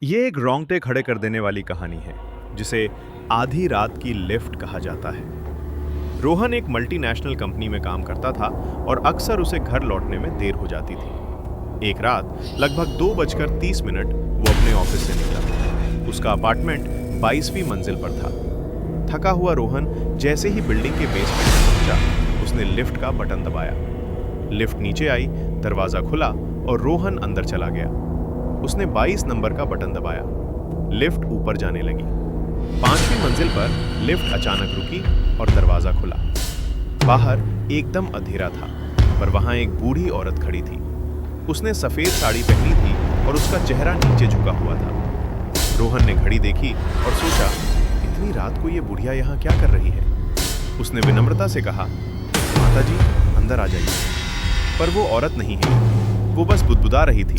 ये एक रोंगटे खड़े कर देने वाली कहानी है जिसे आधी रात की लिफ्ट कहा जाता है। रोहन एक मल्टीनेशनल कंपनी में काम करता था और अक्सर उसे घर लौटने में देर हो जाती थी। एक रात लगभग 2:30 वो अपने ऑफिस से निकला। उसका अपार्टमेंट 22वीं मंजिल पर था। थका हुआ रोहन जैसे ही बिल्डिंग के बेसमेंट में पहुंचा, उसने लिफ्ट का बटन दबाया। लिफ्ट नीचे आई, दरवाजा खुला और रोहन अंदर चला गया। उसने 22 नंबर का बटन दबाया। लिफ्ट ऊपर जाने लगी। 5वीं मंजिल पर लिफ्ट अचानक रुकी और दरवाजा खुला। बाहर एकदम अंधेरा था, पर वहां एक बूढ़ी औरत खड़ी थी। उसने सफेद साड़ी पहनी थी और उसका चेहरा नीचे झुका हुआ था। रोहन ने घड़ी देखी और सोचा, इतनी रात को ये बुढ़िया यहाँ क्या कर रही है? उसने विनम्रता से कहा, माता जी, अंदर आ जाइए। पर वो औरत नहीं है, वो बस बुदबुदा रही थी,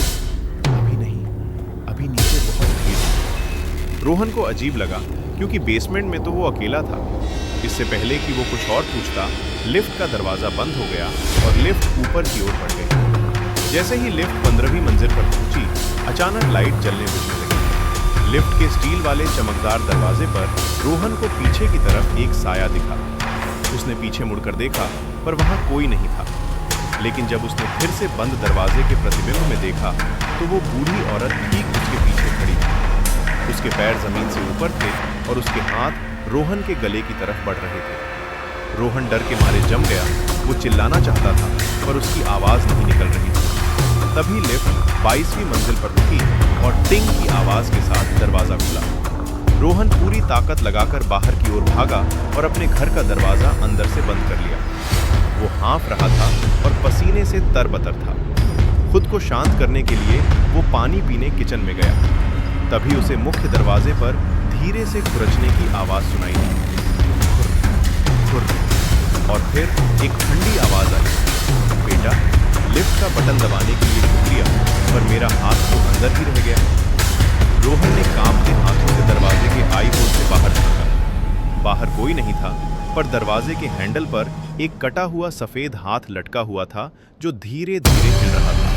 अभी नीचे बहुत भीड़ है। रोहन को अजीब लगा क्योंकि बेसमेंट में तो वो अकेला था। इससे पहले कि वो कुछ और पूछता, लिफ्ट का दरवाजा बंद हो गया और लिफ्ट ऊपर की ओर बढ़ गई। जैसे ही लिफ्ट 15वीं मंजिल पर पहुंची, अचानक लाइट जलने बुझने लगी। लिफ्ट के स्टील वाले चमकदार दरवाजे पर रोहन को पीछे की तरफ एक साया दिखा। उसने पीछे मुड़कर देखा, पर वहां कोई नहीं था। लेकिन जब उसने फिर से बंद दरवाजे के प्रतिबिंब में देखा, तो वो बूढ़ी औरत ठीक उसके पीछे खड़ी थी। उसके पैर जमीन से ऊपर थे और उसके हाथ रोहन के गले की तरफ बढ़ रहे थे। रोहन डर के मारे जम गया। वो चिल्लाना चाहता था, पर उसकी आवाज नहीं निकल रही थी। तभी लिफ्ट 22वीं मंजिल पर रुकी और टिंग की आवाज के साथ दरवाजा खुला। रोहन पूरी ताकत लगाकर बाहर की ओर भागा और अपने घर का दरवाजा अंदर से बंद कर लिया। वो हाँफ रहा था और पसीने से तरबतर था। खुद को शांत करने के लिए वो पानी पीने किचन में गया। तभी उसे मुख्य दरवाजे पर धीरे से खुरचने की आवाज सुनाई दी। खुर, खुर। और फिर एक ठंडी आवाज आई, बेटा, लिफ्ट का बटन दबाने के लिए शुक्रिया, पर मेरा हाथ तो अंदर ही रह गया। रोहन ने कांपते हाथों से दरवाजे के आई होल से बाहर झांका। बाहर कोई नहीं था, पर दरवाजे के हैंडल पर एक कटा हुआ सफेद हाथ लटका हुआ था जो धीरे धीरे हिल रहा था।